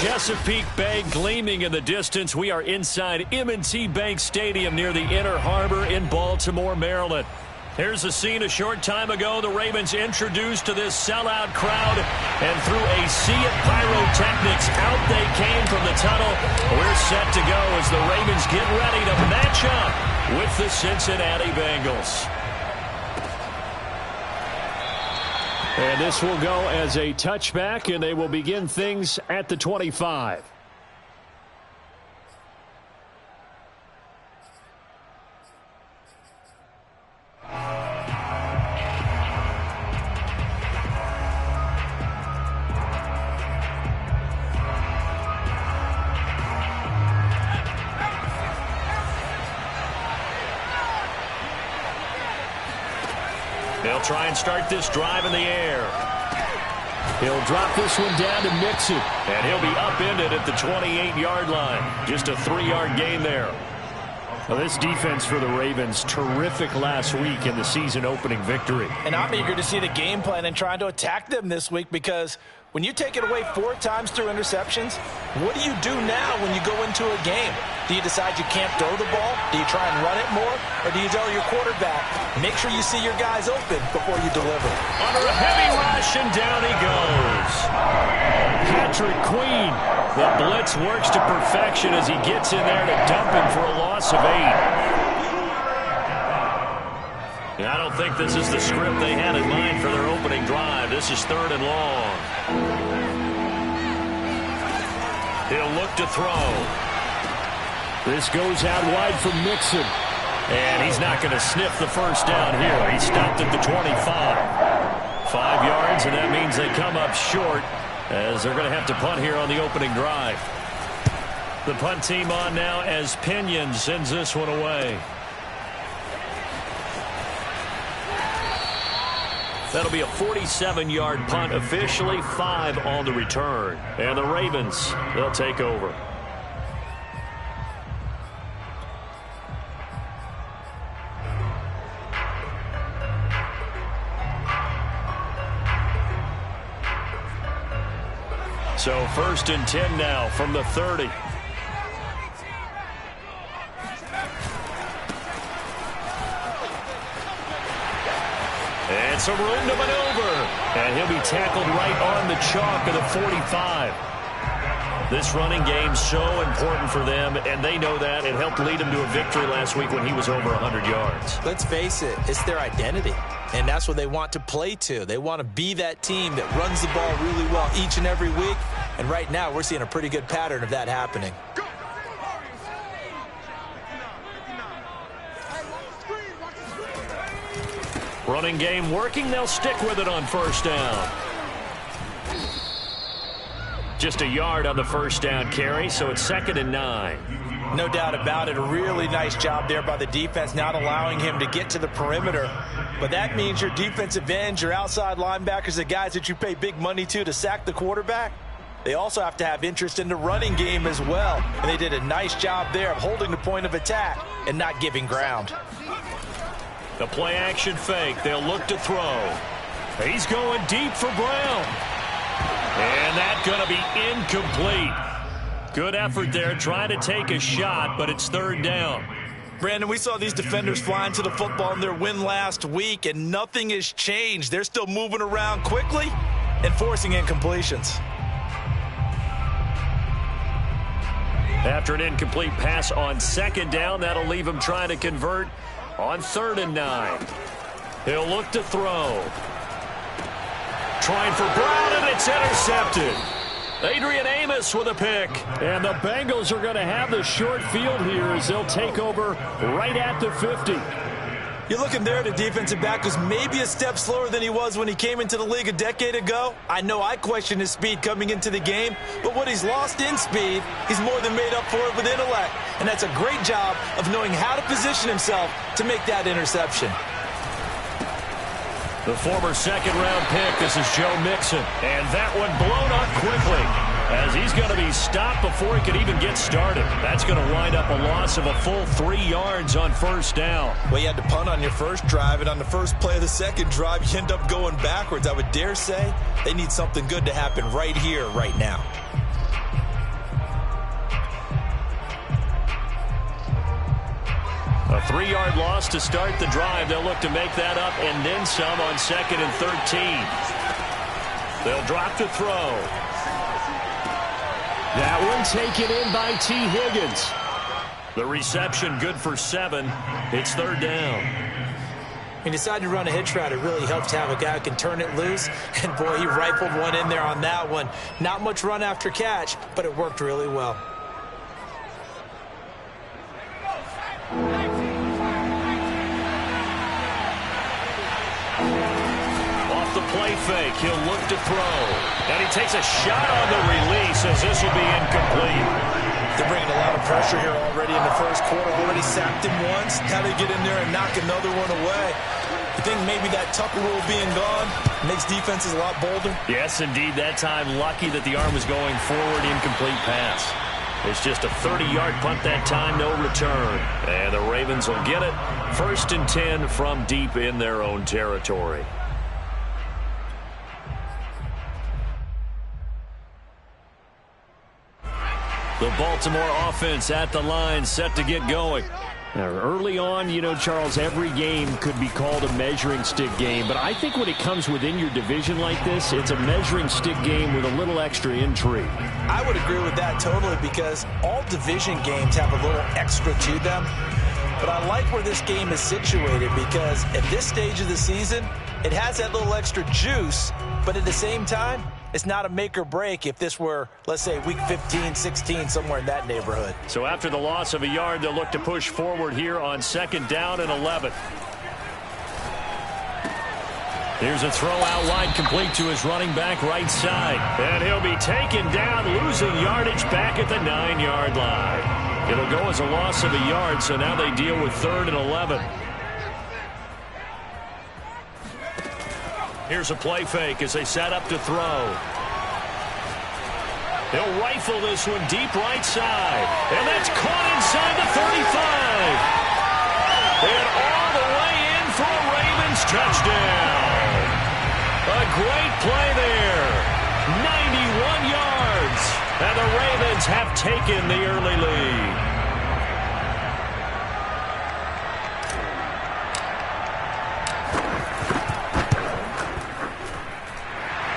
Chesapeake Bay gleaming in the distance. We are inside M&T Bank Stadium near the Inner Harbor in Baltimore, Maryland. Here's a scene a short time ago. The Ravens introduced to this sellout crowd, and through a sea of pyrotechnics, out they came from the tunnel. We're set to go as the Ravens get ready to match up with the Cincinnati Bengals. And this will go as a touchback, and they will begin things at the 25. They'll try and start this drive in the air. He'll drop this one down to Mixon, and he'll be upended at the 28-yard line. Just a 3-yard gain there. Well, this defense for the Ravens, terrific last week in the season-opening victory. And I'm eager to see the game plan and trying to attack them this week, because when you take it away 4 times through interceptions, what do you do now when you go into a game? Do you decide you can't throw the ball? Do you try and run it more? Or do you tell your quarterback, make sure you see your guys open before you deliver? Under a heavy rush, and down he goes. Patrick Queen. The blitz works to perfection as he gets in there to dump him for a loss of 8. I don't think this is the script they had in mind for their opening drive. This is 3rd and long. He'll look to throw. This goes out wide for Mixon. And he's not going to sniff the first down here. He stopped at the 25. 5 yards, and that means they come up short, as they're going to have to punt here on the opening drive. The punt team on now as Pinion sends this one away. That'll be a 47-yard punt, officially 5 on the return. And the Ravens, they'll take over. So 1st and 10 now from the 30. And some room to maneuver. And he'll be tackled right on the chalk of the 45. This running game so important for them, and they know that. It helped lead them to a victory last week when he was over 100 yards. Let's face it, it's their identity. And that's what they want to play to. They want to be that team that runs the ball really well each and every week. And right now, we're seeing a pretty good pattern of that happening. Running game working. They'll stick with it on 1st down. Just a yard on the 1st down carry, so it's 2nd and 9. No doubt about it. A really nice job there by the defense, not allowing him to get to the perimeter. But that means your defensive ends, your outside linebackers, the guys that you pay big money to sack the quarterback, they also have to have interest in the running game as well. And they did a nice job there of holding the point of attack and not giving ground. The play-action fake. They'll look to throw. He's going deep for Brown. And that's going to be incomplete. Good effort there, trying to take a shot, but it's 3rd down. Brandon, we saw these defenders flying to the football in their win last week, and nothing has changed. They're still moving around quickly and forcing incompletions. After an incomplete pass on 2nd down, that'll leave him trying to convert on 3rd and 9. He'll look to throw. Trying for Brown, and it's intercepted. Adrian Amos with a pick. And the Bengals are going to have the short field here as they'll take over right at the 50. You're looking there at a defensive back who's maybe a step slower than he was when he came into the league a decade ago. I know I questioned his speed coming into the game, but what he's lost in speed, he's more than made up for it with intellect. And that's a great job of knowing how to position himself to make that interception. The former 2nd-round pick, this is Joe Mixon. And that one blown up quickly as he's going to be stopped before he could even get started. That's going to wind up a loss of a full 3 yards on 1st down. Well, you had to punt on your first drive, and on the first play of the second drive, you end up going backwards. I would dare say they need something good to happen right here, right now. 3-yard loss to start the drive. They'll look to make that up and then some on 2nd and 13. They'll drop to throw. That one taken in by T. Higgins. The reception good for 7. It's 3rd down. He decided to run a hitch route. It really helps to have a guy who can turn it loose. And, boy, he rifled one in there on that one. Not much run after catch, but it worked really well. Off the play fake, he'll look to throw. And he takes a shot on the release as this will be incomplete. They're bringing a lot of pressure here already in the first quarter. Already sacked him once. Now they get in there and knock another one away. I think maybe that Tucker rule being gone makes defenses a lot bolder. Yes, indeed. That time, lucky that the arm was going forward. Incomplete pass. It's just a 30-yard punt that time, no return. And the Ravens will get it. 1st and 10 from deep in their own territory. The Baltimore offense at the line, set to get going. Now, early on, you know, Charles, every game could be called a measuring stick game. But I think when it comes within your division like this, it's a measuring stick game with a little extra intrigue. I would agree with that totally because all division games have a little extra to them. But I like where this game is situated because at this stage of the season, it has that little extra juice. But at the same time, it's not a make or break if this were, let's say, week 15, 16, somewhere in that neighborhood. So after the loss of a yard, they'll look to push forward here on 2nd down and 11. Here's a throw out wide, complete to his running back right side. And he'll be taken down, losing yardage back at the 9-yard line. It'll go as a loss of a yard, so now they deal with 3rd and 11. Here's a play fake as they set up to throw. He'll rifle this one deep right side. And that's caught inside the 35. And all the way in for a Ravens touchdown. A great play there. 91 yards. And the Ravens have taken the early lead.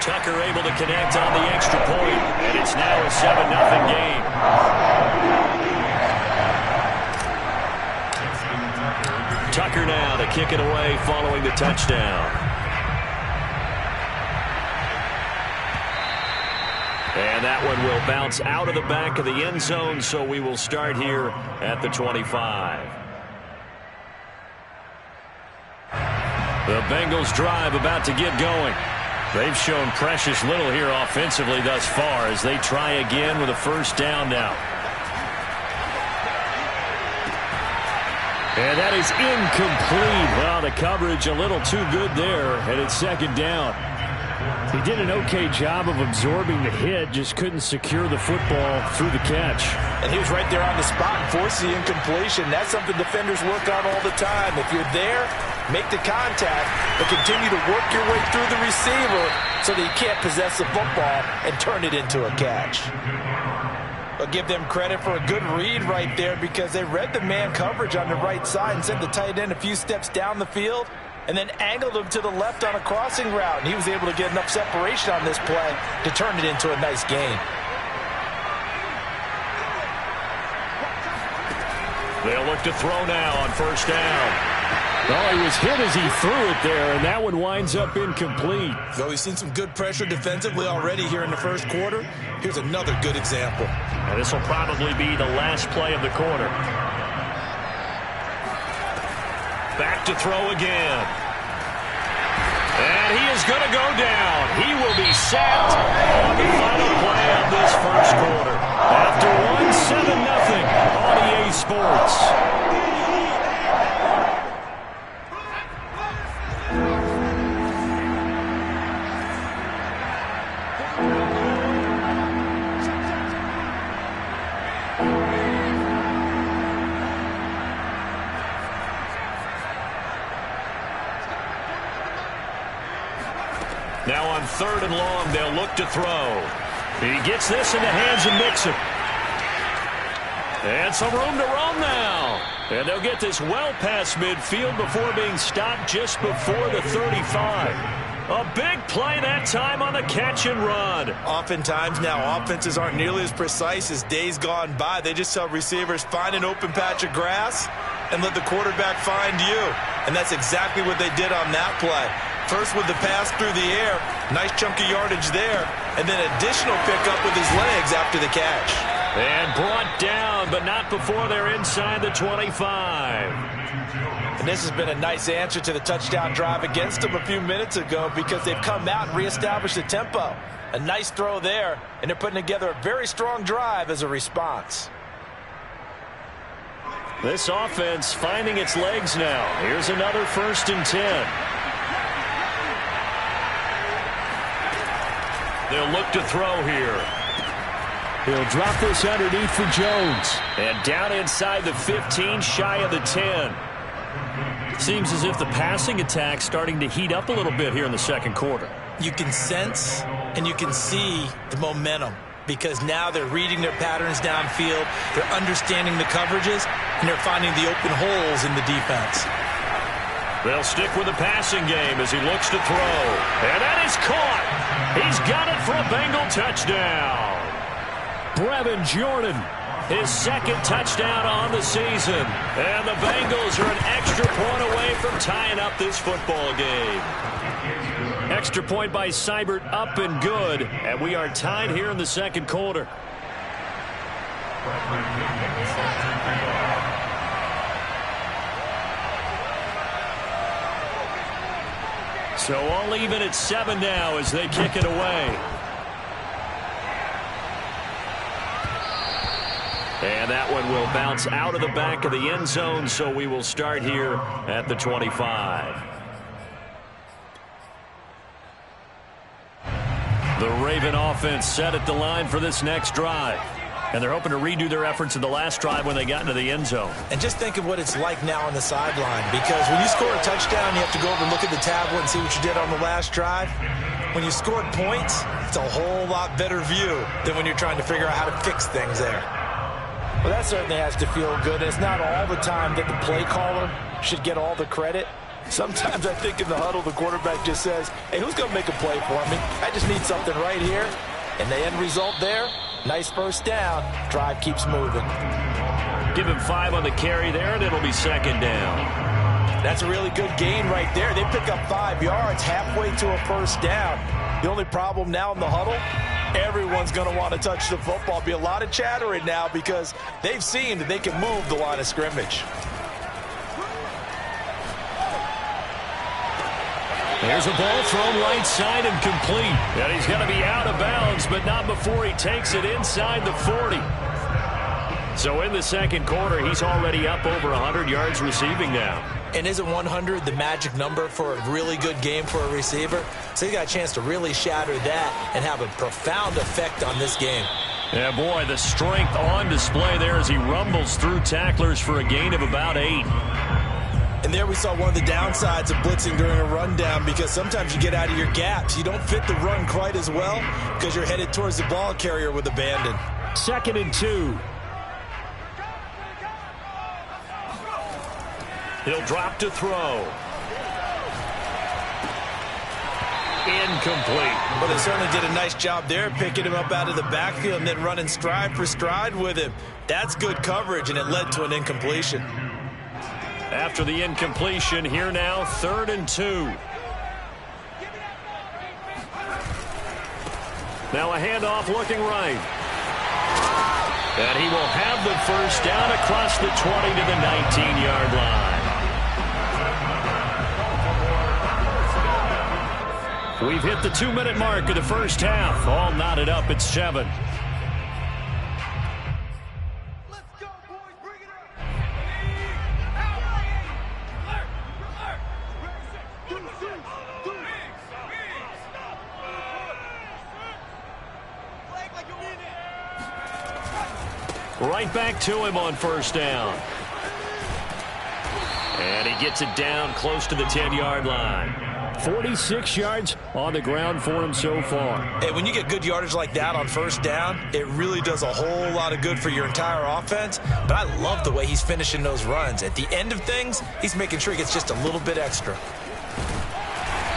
Tucker able to connect on the extra point, and it's now a 7-0 game. Tucker now to kick it away following the touchdown. And that one will bounce out of the back of the end zone, so we will start here at the 25. The Bengals drive about to get going. They've shown precious little here offensively thus far as they try again with a 1st down now. And that is incomplete. Well, the coverage a little too good there, and it's 2nd down. He did an okay job of absorbing the hit, just couldn't secure the football through the catch. And he was right there on the spot and forced the incompletion. That's something defenders work on all the time. If you're there, make the contact, but continue to work your way through the receiver so that you can't possess the football and turn it into a catch. I'll give them credit for a good read right there because they read the man coverage on the right side and sent the tight end a few steps down the field and then angled him to the left on a crossing route. And he was able to get enough separation on this play to turn it into a nice gain. They'll look to throw now on 1st down. Well, he was hit as he threw it there, and that one winds up incomplete. So we've seen some good pressure defensively already here in the first quarter. Here's another good example. And this will probably be the last play of the quarter. Back to throw again. And he is going to go down. He will be sacked on the final play of this first quarter. After one, 7-0 on EA Sports. Now on 3rd and long, they'll look to throw. He gets this in the hands of Mixon. And some room to roam now. And they'll get this well past midfield before being stopped just before the 35. A big play that time on the catch and run. Oftentimes now offenses aren't nearly as precise as days gone by. They just tell receivers, find an open patch of grass and let the quarterback find you. And that's exactly what they did on that play. First with the pass through the air, nice chunky yardage there, and then additional pickup with his legs after the catch. And brought down, but not before they're inside the 25. And this has been a nice answer to the touchdown drive against them a few minutes ago because they've come out and reestablished the tempo. A nice throw there, and they're putting together a very strong drive as a response. This offense finding its legs now. Here's another 1st and 10. They'll look to throw here. He'll drop this underneath for Jones. And down inside the 15, shy of the 10. Seems as if the passing attack's starting to heat up a little bit here in the second quarter. You can sense and you can see the momentum because now they're reading their patterns downfield, they're understanding the coverages, and they're finding the open holes in the defense. They'll stick with the passing game as he looks to throw. And that is caught. He's got it for a Bengal touchdown. Brevin Jordan, his 2nd touchdown on the season. And the Bengals are an extra point away from tying up this football game. Extra point by Seibert up and good. And we are tied here in the second quarter. So all even at 7 now as they kick it away. And that one will bounce out of the back of the end zone, so we will start here at the 25. The Raven offense set at the line for this next drive. And they're hoping to redo their efforts in the last drive when they got into the end zone. And just think of what it's like now on the sideline, because when you score a touchdown, you have to go over and look at the tablet and see what you did on the last drive. When you scored points, it's a whole lot better view than when you're trying to figure out how to fix things there. Well, that certainly has to feel good. It's not all the time that the play caller should get all the credit. Sometimes I think in the huddle, the quarterback just says, hey, who's going to make a play for me? I just need something right here. And the end result there, nice first down. Drive keeps moving. Give him 5 on the carry there, and it'll be 2nd down. That's a really good gain right there. They pick up 5 yards halfway to a first down. The only problem now in the huddle, everyone's going to want to touch the football. Be a lot of chattering now because they've seen that they can move the line of scrimmage. There's a ball thrown right side and complete. And he's going to be out of bounds, but not before he takes it inside the 40. So in the second quarter, he's already up over 100 yards receiving now. And isn't 100 the magic number for a really good game for a receiver? So he got a chance to really shatter that and have a profound effect on this game. Yeah, boy, the strength on display there as he rumbles through tacklers for a gain of about 8. And there we saw one of the downsides of blitzing during a rundown because sometimes you get out of your gaps. You don't fit the run quite as well because you're headed towards the ball carrier with abandon. 2nd and 2. He'll drop to throw. Incomplete. But they certainly did a nice job there, picking him up out of the backfield and then running stride for stride with him. That's good coverage, and it led to an incompletion. After the incompletion, here now, 3rd and 2. Now a handoff looking right. And he will have the first down across the 20 to the 19-yard line. We've hit the 2-minute mark of the first half. All knotted up at 7. Let's go, boys. Bring it up. Right back to him on first down. And he gets it down close to the 10-yard line. 46 yards on the ground for him so far. Hey, when you get good yardage like that on first down, it really does a whole lot of good for your entire offense. But I love the way he's finishing those runs. At the end of things, he's making sure he gets just a little bit extra.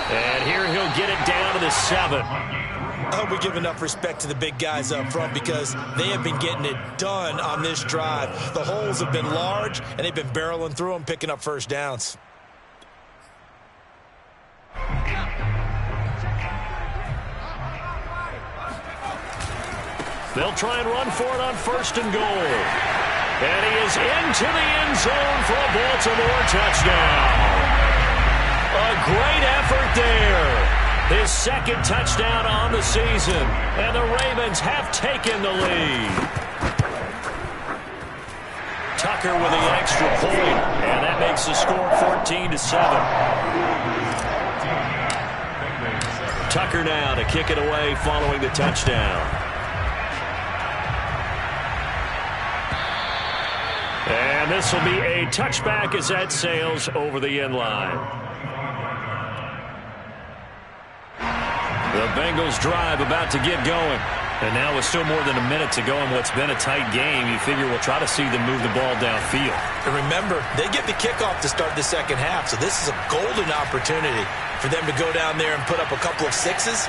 And here he'll get it down to the 7. I hope we give enough respect to the big guys up front because they have been getting it done on this drive. The holes have been large, and they've been barreling through them, picking up first downs. They'll try and run for it on 1st and goal. And he is into the end zone for a Baltimore touchdown. A great effort there. His 2nd touchdown on the season. And the Ravens have taken the lead. Tucker with the extra point. And that makes the score 14-7. Tucker now to kick it away following the touchdown. And this will be a touchback as that sails over the end line. The Bengals drive about to get going. And now with still more than a minute to go in what's been a tight game, you figure we'll try to see them move the ball downfield. And remember, they get the kickoff to start the second half, so this is a golden opportunity for them to go down there and put up a couple of sixes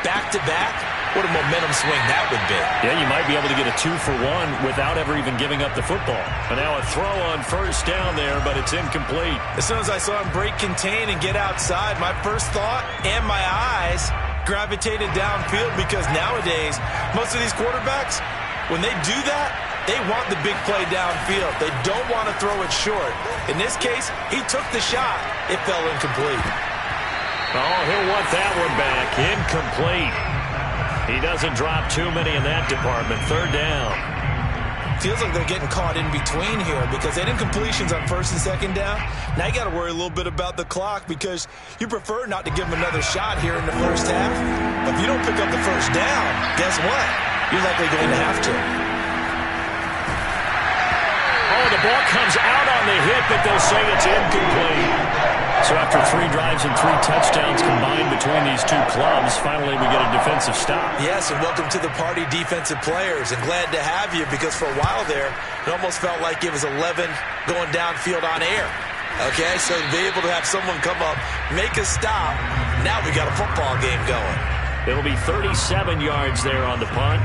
back-to-back. What a momentum swing that would be. Yeah, you might be able to get a 2-for-1 without ever even giving up the football. And now a throw on first down there, but it's incomplete. As soon as I saw him break contain and get outside, my first thought and my eyes gravitated downfield because nowadays, most of these quarterbacks, when they do that, they want the big play downfield. They don't want to throw it short. In this case, he took the shot. It fell incomplete. Oh, he'll want that one back. Incomplete. He doesn't drop too many in that department. 3rd down. Feels like they're getting caught in between here because they had incompletions on 1st and 2nd down. Now you got to worry a little bit about the clock because you prefer not to give them another shot here in the first half. But if you don't pick up the first down, guess what? You're likely going to have to. Oh, the ball comes out on the hit, but they'll say it's incomplete. So after 3 drives and 3 touchdowns combined between these two clubs, finally we get a defensive stop. Yes, and welcome to the party, defensive players, and glad to have you because for a while there, it almost felt like it was 11 going downfield on air. Okay, so to be able to have someone come up, make a stop, now we got a football game going. It'll be 37 yards there on the punt.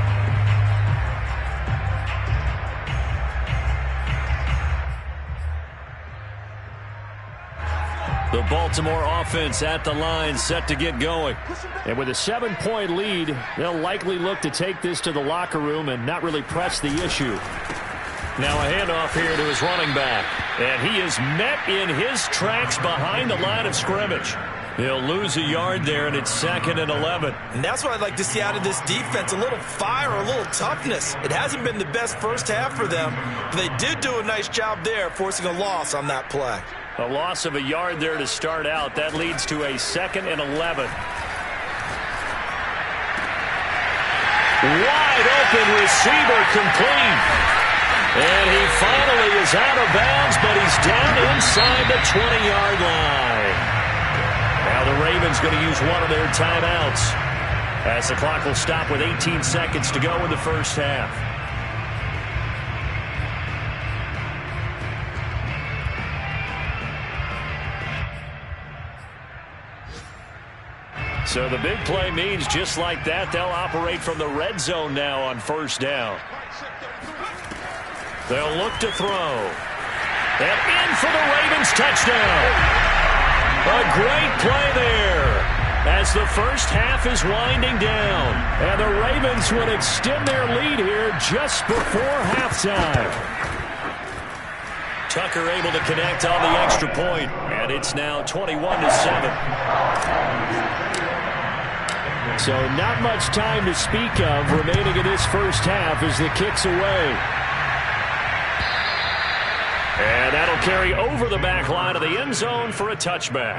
The Baltimore offense at the line, set to get going. And with a 7-point lead, they'll likely look to take this to the locker room and not really press the issue. Now a handoff here to his running back. And he is met in his tracks behind the line of scrimmage. He'll lose a yard there, and it's 2nd and 11. And that's what I'd like to see out of this defense, a little fire, a little toughness. It hasn't been the best first half for them, but they did do a nice job there forcing a loss on that play. A loss of a yard there to start out. That leads to a 2nd and 11. Wide open receiver complete. And he finally is out of bounds, but he's down inside the 20-yard line. Now the Ravens going to use one of their timeouts as the clock will stop with 18 seconds to go in the first half. So the big play means just like that, they'll operate from the red zone now on first down. They'll look to throw. And in for the Ravens touchdown. A great play there as the first half is winding down. And the Ravens would extend their lead here just before halftime. Tucker able to connect on the extra point, and it's now 21-7. So not much time to speak of remaining in this first half as the kick's away. And that'll carry over the back line of the end zone for a touchback.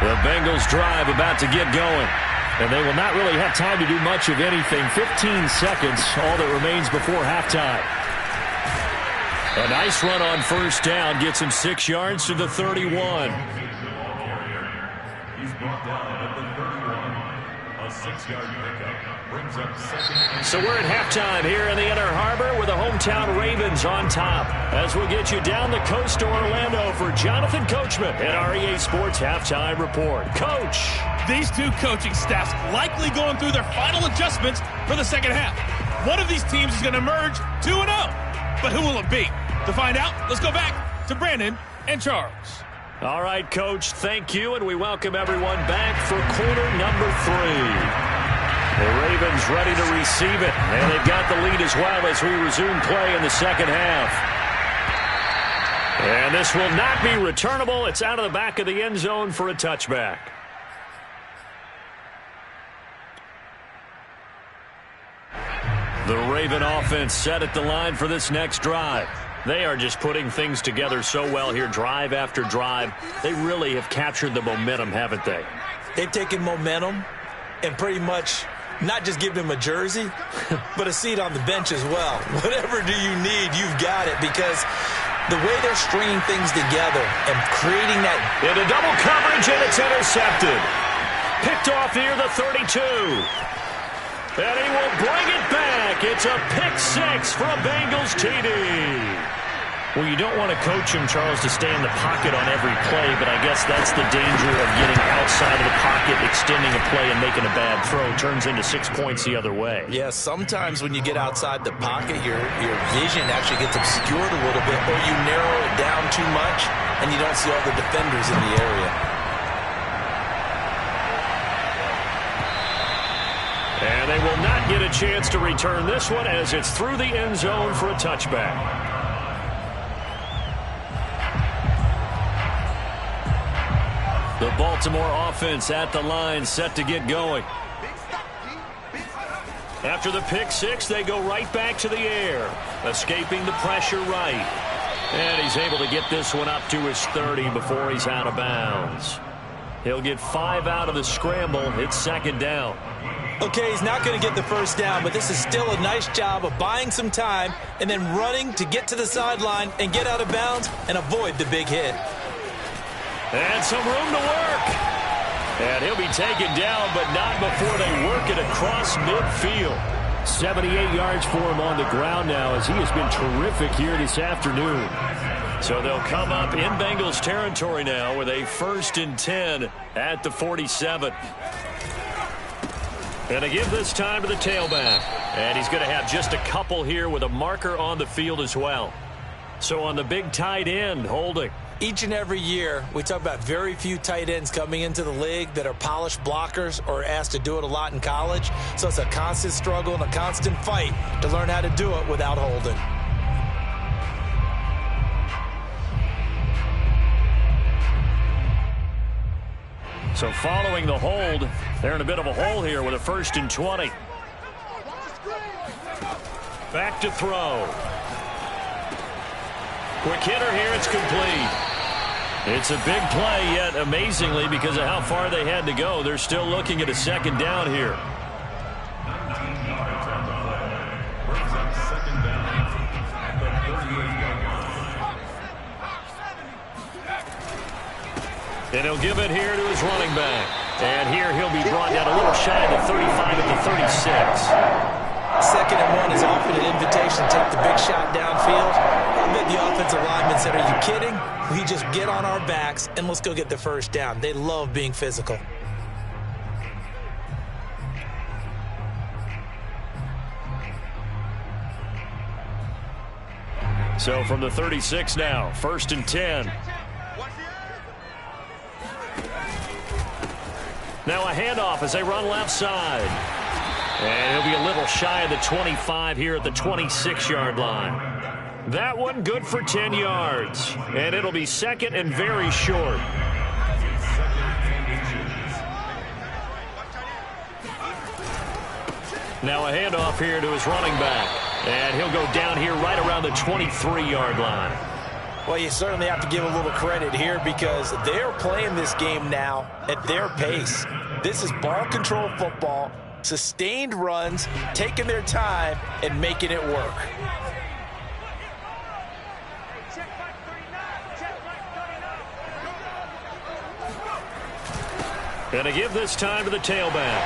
The Bengals drive about to get going. And they will not really have time to do much of anything. 15 seconds, all that remains before halftime. A nice run on first down gets him 6 yards to the 31. He's brought down at the 31. A 6-yard pickup brings up second. So we're at halftime here in the Inner Harbor with the hometown Ravens on top. As we'll get you down the coast to Orlando for Jonathan Coachman at our EA Sports Halftime Report. Coach! These two coaching staffs likely going through their final adjustments for the second half. One of these teams is going to emerge 2-0. But who will it be? To find out, let's go back to Brandon and Charles. All right, Coach, thank you, and we welcome everyone back for quarter number 3. The Ravens ready to receive it, and they've got the lead as well as we resume play in the second half. And this will not be returnable. It's out of the back of the end zone for a touchback. The Raven offense set at the line for this next drive. They are just putting things together so well here, drive after drive. They really have captured the momentum, haven't they? They've taken momentum and pretty much not just given him a jersey, but a seat on the bench as well. Whatever do you need, you've got it, because the way they're stringing things together and creating that... Into double coverage, and it's intercepted. Picked off near the 32. And he will bring it back. It's a pick 6 for a Bengals TD. Well, you don't want to coach him, Charles, to stay in the pocket on every play, but I guess that's the danger of getting outside of the pocket, extending a play, and making a bad throw. Turns into 6 points the other way. Yeah, sometimes when you get outside the pocket, your vision actually gets obscured a little bit, or you narrow it down too much, and you don't see all the defenders in the area. And they will not get a chance to return this one as it's through the end zone for a touchback. The Baltimore offense at the line, set to get going. After the pick 6, they go right back to the air, escaping the pressure right. And he's able to get this one up to his 30 before he's out of bounds. He'll get 5 out of the scramble. It's second down. Okay, he's not going to get the first down, but this is still a nice job of buying some time and then running to get to the sideline and get out of bounds and avoid the big hit. And some room to work. And he'll be taken down, but not before they work it across midfield. 78 yards for him on the ground now, as he has been terrific here this afternoon. So they'll come up in Bengals territory now with a 1st and 10 at the 47. And they give this time to the tailback. And he's going to have just a couple here with a marker on the field as well. So on the big tight end, holding. Each and every year, we talk about very few tight ends coming into the league that are polished blockers or asked to do it a lot in college. So it's a constant struggle and a constant fight to learn how to do it without holding. So following the hold, they're in a bit of a hole here with a 1st and 20. Back to throw. Quick hitter here, it's complete. It's a big play, yet amazingly, because of how far they had to go, they're still looking at a second down here. 19 yards on the play. Brings up second down at the 38-yard line. And he'll give it here to his running back. And here he'll be brought down a little shy of the 35 at the 36. 2nd and 1 is often an invitation to take the big shot downfield. I bet the offensive lineman said, are you kidding? We just get on our backs and let's go get the first down. They love being physical. So from the 36 now, 1st and 10. Now a handoff as they run left side. And he'll be a little shy of the 25 here at the 26-yard line. That one good for 10 yards. And it'll be 2nd and very short. Now a handoff here to his running back. And he'll go down here right around the 23-yard line. Well, you certainly have to give a little credit here because they're playing this game now at their pace. This is ball control football, sustained runs, taking their time, and making it work. Going to give this time to the tailback.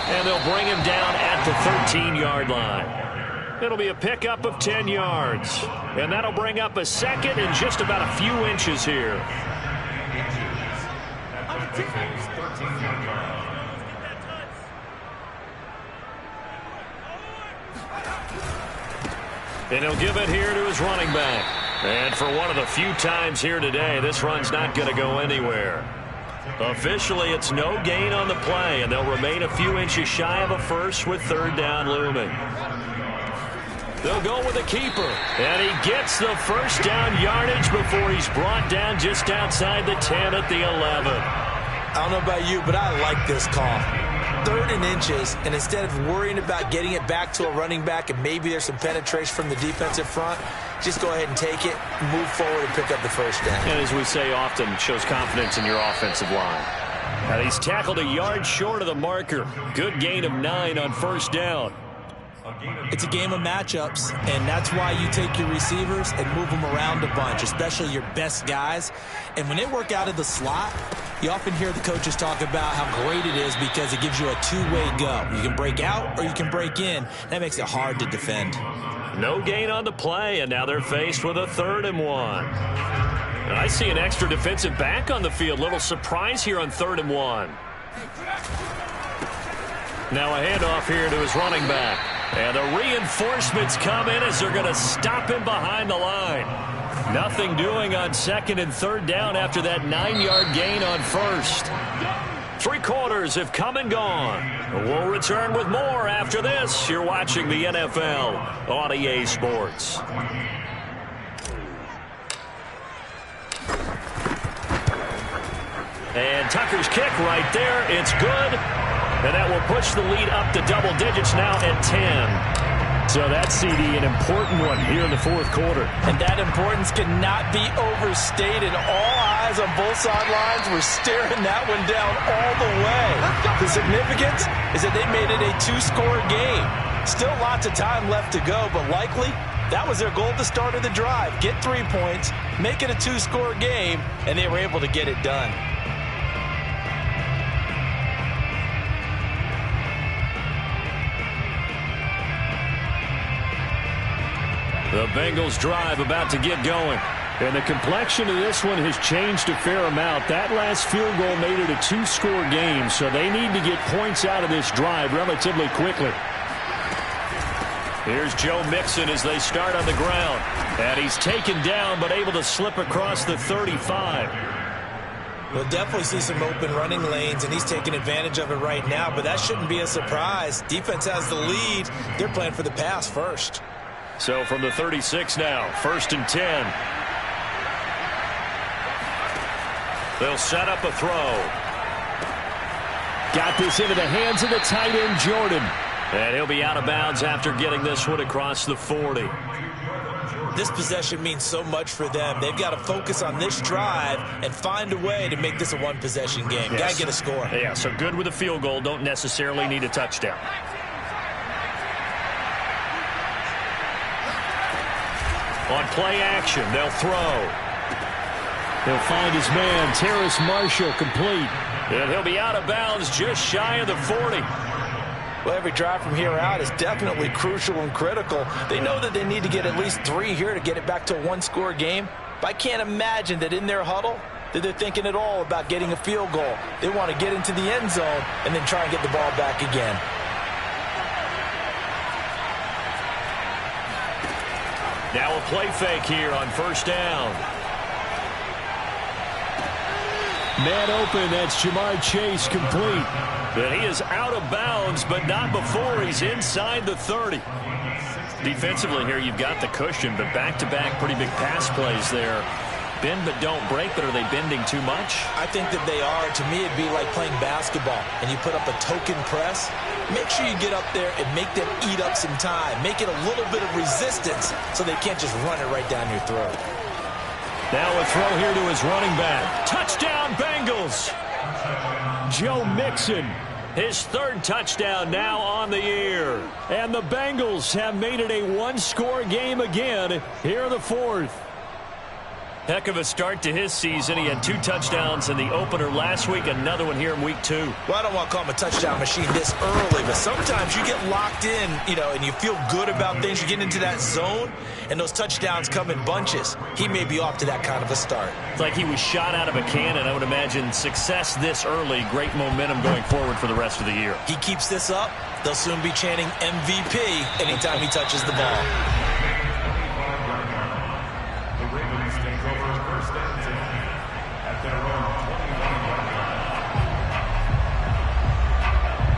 And they'll bring him down at the 13-yard line. It'll be a pickup of 10 yards. And that'll bring up a second and just about a few inches here. And he'll give it here to his running back. And for one of the few times here today, this run's not going to go anywhere. Officially, it's no gain on the play, and they'll remain a few inches shy of a first with third down looming. They'll go with a keeper, and he gets the first down yardage before he's brought down just outside the 10 at the 11. I don't know about you, but I like this call. 3rd and inches, and instead of worrying about getting it back to a running back and maybe there's some penetration from the defensive front, just go ahead and take it, move forward, and pick up the first down. And as we say often, it shows confidence in your offensive line. And he's tackled a yard short of the marker. Good gain of 9 on first down. It's a game of matchups, and that's why you take your receivers and move them around a bunch, especially your best guys. And when they work out of the slot, you often hear the coaches talk about how great it is because it gives you a two-way go. You can break out or you can break in. That makes it hard to defend. No gain on the play, and now they're faced with a 3rd and 1. And I see an extra defensive back on the field. Little surprise here on 3rd and 1. Now a handoff here to his running back. And the reinforcements come in as they're going to stop him behind the line. Nothing doing on 2nd and 3rd down after that 9-yard gain on first. 3 quarters have come and gone. We'll return with more after this. You're watching the NFL on EA Sports. And Tucker's kick right there. It's good. And that will push the lead up to double digits now at 10. So that's, CD, an important one here in the 4th quarter. And that importance cannot be overstated. All eyes on both sidelines were staring that one down all the way. The significance is that they made it a 2-score game. Still lots of time left to go, but likely that was their goal at the start of the drive. Get 3 points, make it a 2-score game, and they were able to get it done. The Bengals drive about to get going. And the complexion of this one has changed a fair amount. That last field goal made it a 2-score game, so they need to get points out of this drive relatively quickly. Here's Joe Mixon as they start on the ground. And he's taken down but able to slip across the 35. We'll definitely see some open running lanes, and he's taking advantage of it right now, but that shouldn't be a surprise. Defense has the lead. They're playing for the pass first. So from the 36 now, 1st and 10. They'll set up a throw. Got this into the hands of the tight end, Jordan. And he'll be out of bounds after getting this one across the 40. This possession means so much for them. They've got to focus on this drive and find a way to make this a one-possession game. Yes. Got to get a score. Yeah, so good with a field goal. Don't necessarily need a touchdown. On play action, they'll throw. He'll find his man, Terrace Marshall, complete. And he'll be out of bounds just shy of the 40. Well, every drive from here out is definitely crucial and critical. They know that they need to get at least 3 here to get it back to a 1-score game. But I can't imagine that in their huddle that they're thinking at all about getting a field goal. They want to get into the end zone and then try and get the ball back again. Now a play fake here on 1st down. Man open, that's Jamar Chase, complete. But he is out of bounds, but not before he's inside the 30. Defensively here, you've got the cushion, but back-to-back pretty big pass plays there. Bend but don't break, but are they bending too much? I think that they are. To me, it'd be like playing basketball, and you put up a token press. Make sure you get up there and make them eat up some time. Make it a little bit of resistance so they can't just run it right down your throat. Now a throw here to his running back. Touchdown, Bengals! Joe Mixon, his third touchdown now on the year. And the Bengals have made it a one-score game again here in the fourth. Heck of a start to his season. He had 2 touchdowns in the opener last week, another one here in week 2. Well, I don't want to call him a touchdown machine this early, but sometimes you get locked in, and you feel good about things. You get into that zone, and those touchdowns come in bunches. He may be off to that kind of a start. It's like he was shot out of a cannon. I would imagine success this early, great momentum going forward for the rest of the year. He keeps this up, they'll soon be chanting MVP anytime he touches the ball.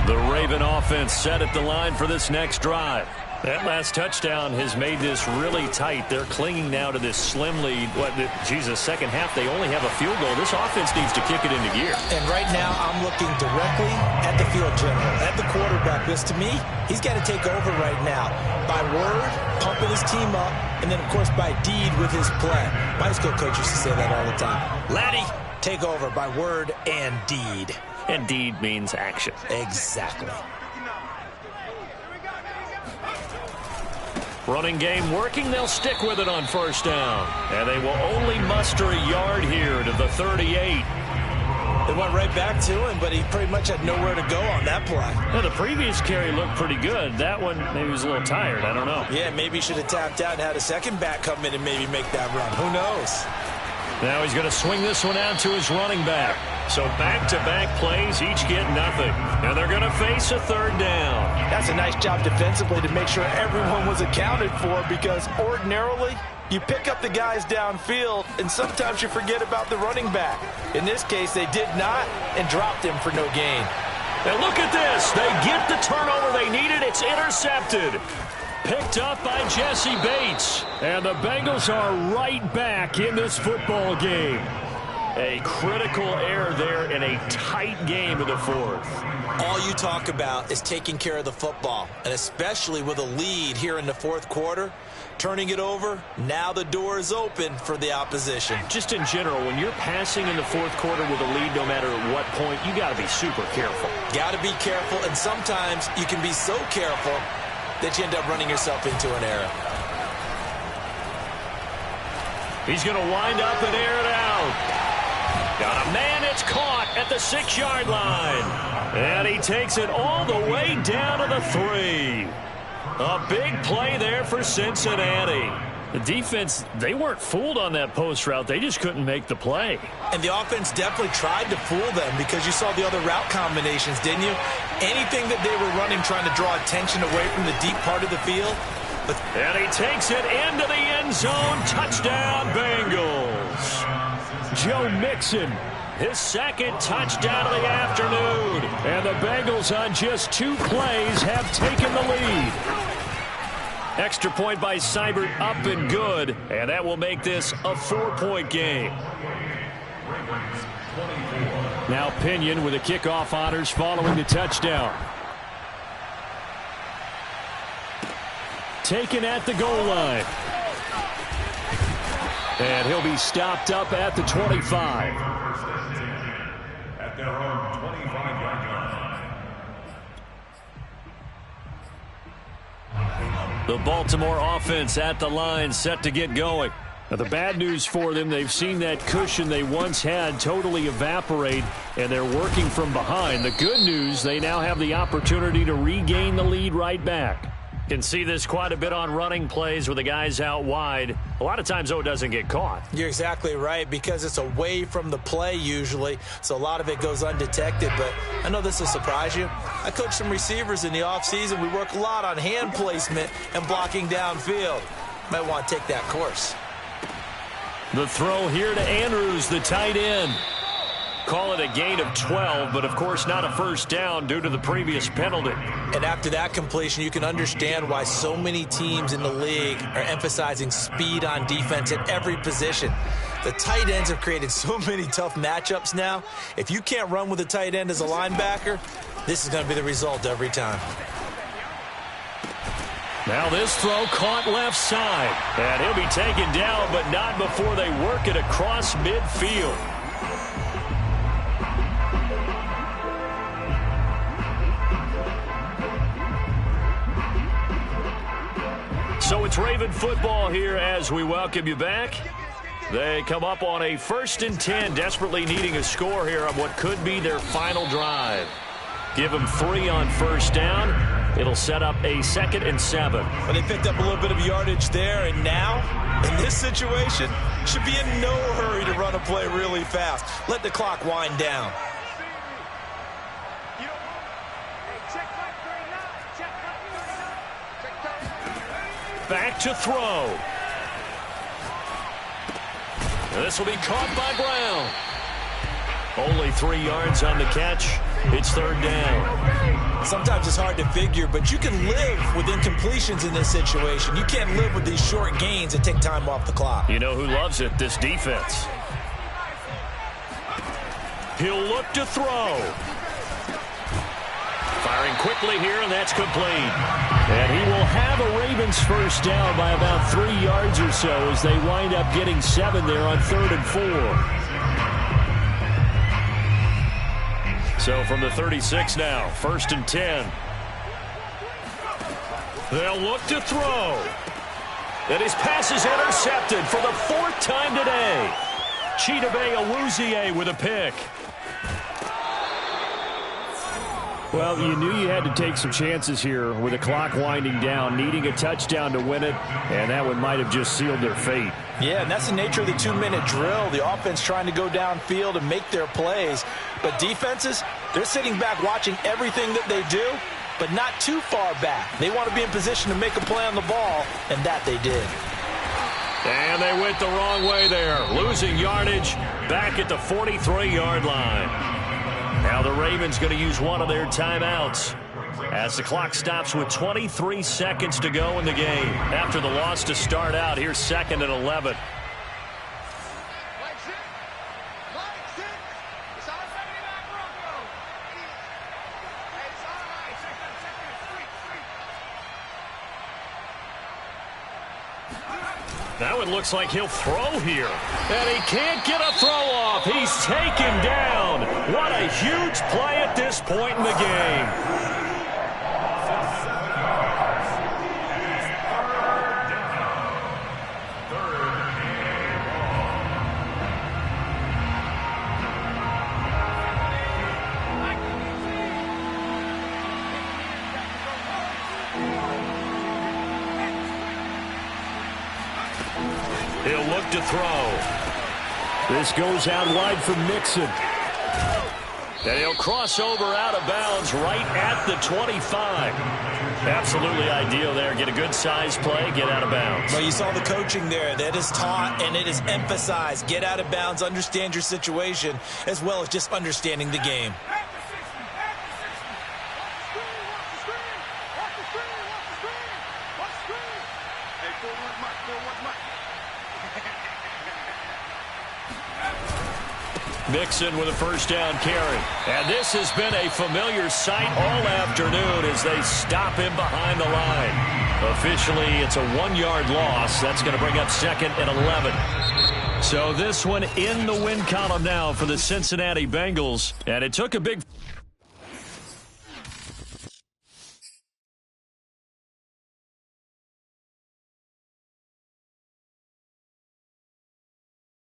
The Raven offense set at the line for this next drive. That last touchdown has made this really tight. They're clinging now to this slim lead. Second half, they only have a field goal. This offense needs to kick it into gear. And right now, I'm looking directly at the field general, at the quarterback. Because to me, he's got to take over right now. By word, pumping his team up, and then, of course, by deed with his play. My high school coach used to say that all the time. Laddie, take over by word and deed. And deed means action. Exactly. Running game working. They'll stick with it on first down. And they will only muster a yard here to the 38. They went right back to him, but he pretty much had nowhere to go on that play. Now, the previous carry looked pretty good. That one, maybe he was a little tired. I don't know. Yeah, maybe he should have tapped out and had a second back come in and maybe make that run. Who knows? Now he's going to swing this one out to his running back. So back-to-back plays, each get nothing. And they're going to face a third down. That's a nice job defensively to make sure everyone was accounted for, because ordinarily you pick up the guys downfield and sometimes you forget about the running back. In this case, they did not and dropped him for no gain. And look at this. They get the turnover they needed. It's intercepted. Picked up by Jesse Bates. And the Bengals are right back in this football game. A critical error there in a tight game in the fourth. All you talk about is taking care of the football, and especially with a lead here in the fourth quarter. Turning it over, now the door is open for the opposition. Just in general, when you're passing in the fourth quarter with a lead, no matter at what point, you got to be super careful. Got to be careful, and sometimes you can be so careful that you end up running yourself into an error. He's going to wind up and air it out. Got a man, it's caught at the 6-yard line. And he takes it all the way down to the 3. A big play there for Cincinnati. The defense, they weren't fooled on that post route. They just couldn't make the play. And the offense definitely tried to fool them, because you saw the other route combinations, didn't you? Anything that they were running, trying to draw attention away from the deep part of the field. And he takes it into the end zone. Touchdown, Bengals. Joe Mixon, his second touchdown of the afternoon. And the Bengals on just 2 plays have taken the lead. Extra point by Seibert, up and good. And that will make this a 4-point game. Now Pinion with the kickoff honors following the touchdown. Taken at the goal line. And he'll be stopped up at the 25. At their own 25-yard line. The Baltimore offense at the line, set to get going. Now, the bad news for them, they've seen that cushion they once had totally evaporate, and they're working from behind. The good news, they now have the opportunity to regain the lead right back. Can see this quite a bit on running plays with the guys out wide. A lot of times, though, it doesn't get caught. You're exactly right, because it's away from the play usually, so a lot of it goes undetected. But I know this will surprise you. I coach some receivers in the offseason. We work a lot on hand placement and blocking downfield. Might want to take that course. The throw here to Andrews, the tight end. Call it a gain of 12, but of course not a first down due to the previous penalty. And after that completion, you can understand why so many teams in the league are emphasizing speed on defense at every position. The tight ends have created so many tough matchups now. If you can't run with a tight end as a linebacker, this is going to be the result every time. Now this throw caught left side. And he'll be taken down, but not before they work it across midfield. So it's Raven football here as we welcome you back. They come up on a 1st and 10, desperately needing a score here on what could be their final drive. Give them 3 on 1st down. It'll set up a 2nd and 7. Well, they picked up a little bit of yardage there, and now, in this situation, should be in no hurry to run a play really fast. Let the clock wind down. Back to throw. This will be caught by Brown. Only 3 yards on the catch. It's 3rd down. Sometimes it's hard to figure, but you can live with incompletions in this situation. You can't live with these short gains that take time off the clock. You know who loves it? This defense. He'll look to throw. Firing quickly here, and that's complete. And he will have a Ravens 1st down by about 3 yards or so as they wind up getting 7 there on 3rd and 4. So from the 36 now, 1st and 10. They'll look to throw. And his pass is intercepted for the 4th time today. Chidobe Awuzie with a pick. Well, you knew you had to take some chances here with the clock winding down, needing a touchdown to win it, and that one might have just sealed their fate. Yeah, and that's the nature of the 2-minute drill. The offense trying to go downfield and make their plays. But defenses, they're sitting back watching everything that they do, but not too far back. They want to be in position to make a play on the ball, and that they did. And they went the wrong way there, losing yardage back at the 43-yard line. Now the Ravens going to use one of their timeouts as the clock stops with 23 seconds to go in the game. After the loss to start out, here's 2nd and 11. Now it looks like he'll throw here. And he can't get a throw off. He's taken down. What a huge play at this point in the game. He'll look to throw. This goes out wide for Mixon. And he'll cross over out of bounds right at the 25. Absolutely ideal there. Get a good size play, get out of bounds. Well, you saw the coaching there. That is taught and it is emphasized. Get out of bounds, understand your situation, as well as just understanding the game. Mixon with a 1st down carry. And this has been a familiar sight all afternoon as they stop him behind the line. Officially, it's a 1-yard loss. That's going to bring up 2nd and 11. So this one in the win column now for the Cincinnati Bengals. And it took a big...